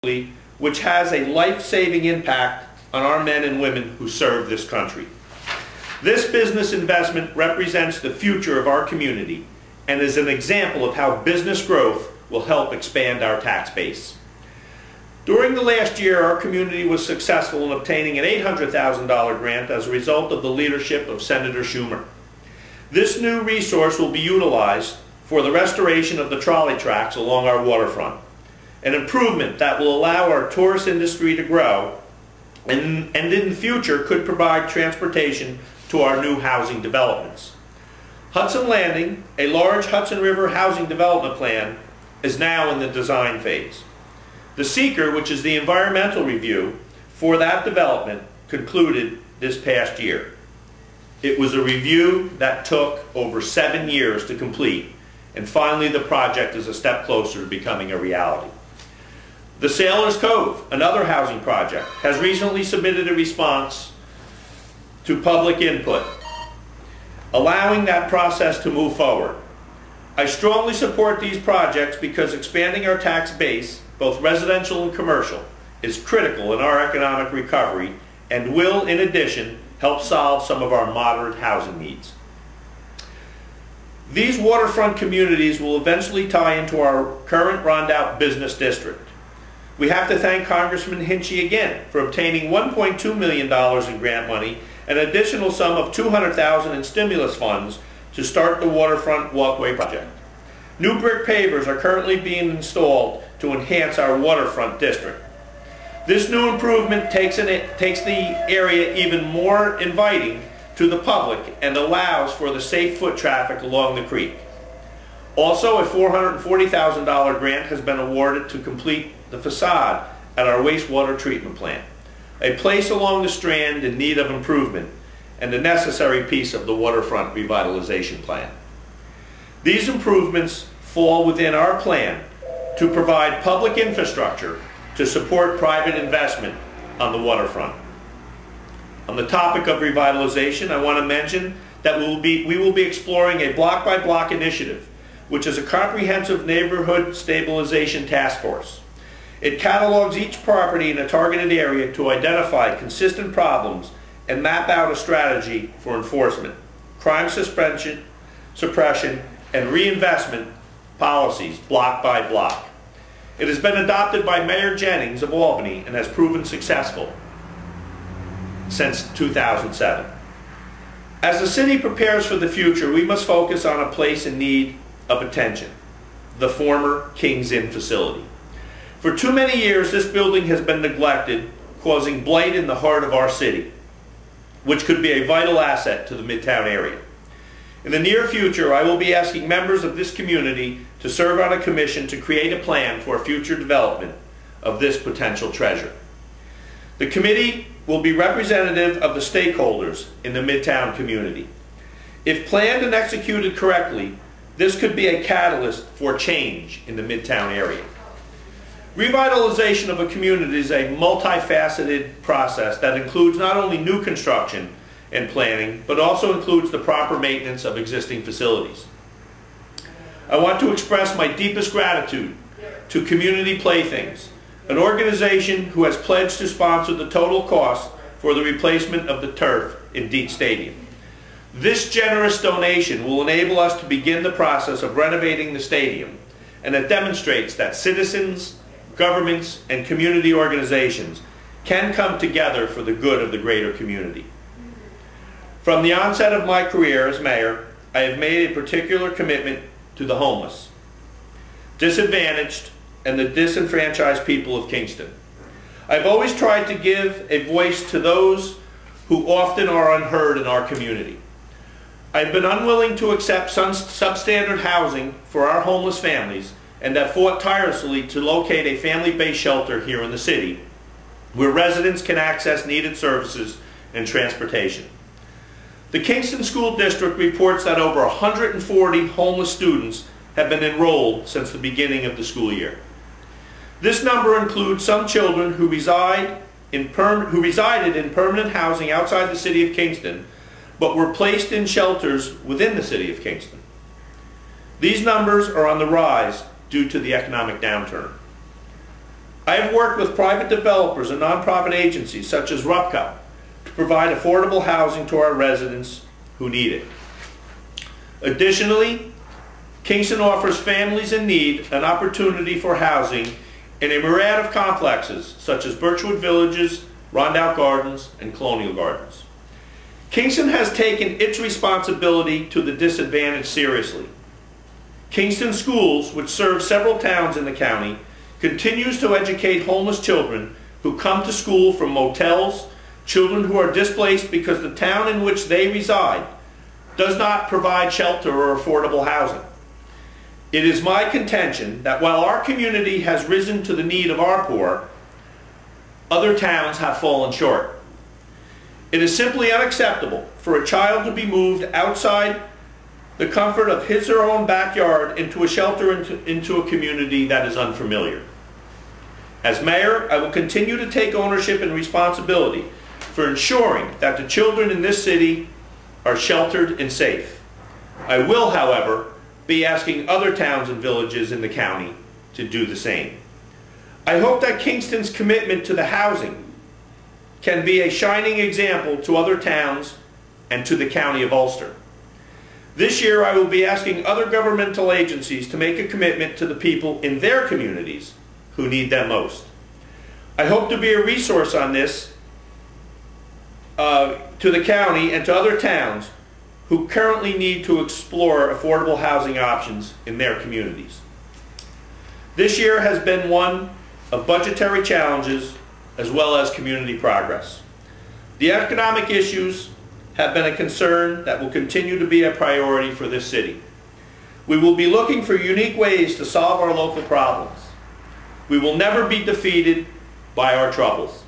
which has a life-saving impact on our men and women who serve this country. This business investment represents the future of our community and is an example of how business growth will help expand our tax base. During the last year, our community was successful in obtaining an $800,000 grant as a result of the leadership of Senator Schumer. This new resource will be utilized for the restoration of the trolley tracks along our waterfront, an improvement that will allow our tourist industry to grow and in the future could provide transportation to our new housing developments. Hudson Landing, a large Hudson River housing development plan, is now in the design phase. The seeker, which is the environmental review for that development, concluded this past year. It was a review that took over 7 years to complete, and finally the project is a step closer to becoming a reality. The Sailor's Cove, another housing project, has recently submitted a response to public input, allowing that process to move forward. I strongly support these projects because expanding our tax base, both residential and commercial, is critical in our economic recovery and will, in addition, help solve some of our moderate housing needs. These waterfront communities will eventually tie into our current Rondout business district. We have to thank Congressman Hinchy again for obtaining $1.2 million in grant money, an additional sum of $200,000 in stimulus funds to start the waterfront walkway project. New brick pavers are currently being installed to enhance our waterfront district. This new improvement takes the area even more inviting to the public and allows for the safe foot traffic along the creek. Also, a $440,000 grant has been awarded to complete the facade at our wastewater treatment plant, a place along the Strand in need of improvement and a necessary piece of the waterfront revitalization plan. These improvements fall within our plan to provide public infrastructure to support private investment on the waterfront. On the topic of revitalization, I want to mention that we will be exploring a block-by-block initiative, which is a comprehensive neighborhood stabilization task force. It catalogs each property in a targeted area to identify consistent problems and map out a strategy for enforcement, crime suppression, and reinvestment policies block by block. It has been adopted by Mayor Jennings of Albany and has proven successful since 2007. As the city prepares for the future, we must focus on a place in need of attention, the former Kingston facility. For too many years, this building has been neglected, causing blight in the heart of our city, which could be a vital asset to the Midtown area. In the near future, I will be asking members of this community to serve on a commission to create a plan for future development of this potential treasure. The committee will be representative of the stakeholders in the Midtown community. If planned and executed correctly, this could be a catalyst for change in the Midtown area. Revitalization of a community is a multifaceted process that includes not only new construction and planning, but also includes the proper maintenance of existing facilities. I want to express my deepest gratitude to Community Playthings, an organization who has pledged to sponsor the total cost for the replacement of the turf in Dietz Stadium. This generous donation will enable us to begin the process of renovating the stadium, and it demonstrates that citizens, governments, and community organizations can come together for the good of the greater community. From the onset of my career as mayor, I have made a particular commitment to the homeless, disadvantaged, and the disenfranchised people of Kingston. I've always tried to give a voice to those who often are unheard in our community. I've been unwilling to accept substandard housing for our homeless families and have fought tirelessly to locate a family-based shelter here in the city where residents can access needed services and transportation. The Kingston School District reports that over 140 homeless students have been enrolled since the beginning of the school year. This number includes some children who resided in permanent housing outside the city of Kingston, but were placed in shelters within the city of Kingston. These numbers are on the rise due to the economic downturn. I have worked with private developers and nonprofit agencies such as RUPCO to provide affordable housing to our residents who need it. Additionally, Kingston offers families in need an opportunity for housing in a myriad of complexes such as Birchwood Villages, Rondout Gardens, and Colonial Gardens. Kingston has taken its responsibility to the disadvantaged seriously. Kingston Schools, which serves several towns in the county, continues to educate homeless children who come to school from motels, children who are displaced because the town in which they reside does not provide shelter or affordable housing. It is my contention that while our community has risen to the need of our poor, other towns have fallen short. It is simply unacceptable for a child to be moved outside the comfort of his or her own backyard into a shelter into a community that is unfamiliar. As mayor, I will continue to take ownership and responsibility for ensuring that the children in this city are sheltered and safe. I will, however, be asking other towns and villages in the county to do the same. I hope that Kingston's commitment to the housing can be a shining example to other towns and to the county of Ulster. This year I will be asking other governmental agencies to make a commitment to the people in their communities who need them most. I hope to be a resource on this to the county and to other towns who currently need to explore affordable housing options in their communities. This year has been one of budgetary challenges as well as community progress. The economic issues have been a concern that will continue to be a priority for this city. We will be looking for unique ways to solve our local problems. We will never be defeated by our troubles.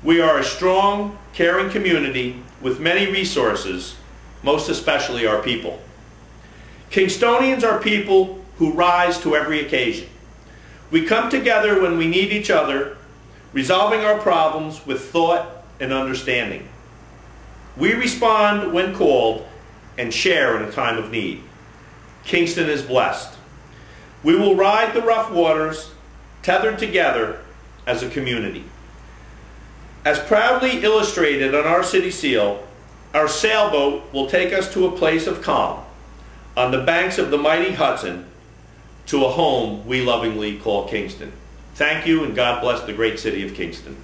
We are a strong, caring community with many resources, most especially our people. Kingstonians are people who rise to every occasion. We come together when we need each other, resolving our problems with thought and understanding. We respond when called and share in a time of need. Kingston is blessed. We will ride the rough waters, tethered together as a community. As proudly illustrated on our city seal, our sailboat will take us to a place of calm, on the banks of the mighty Hudson, to a home we lovingly call Kingston. Thank you, and God bless the great city of Kingston.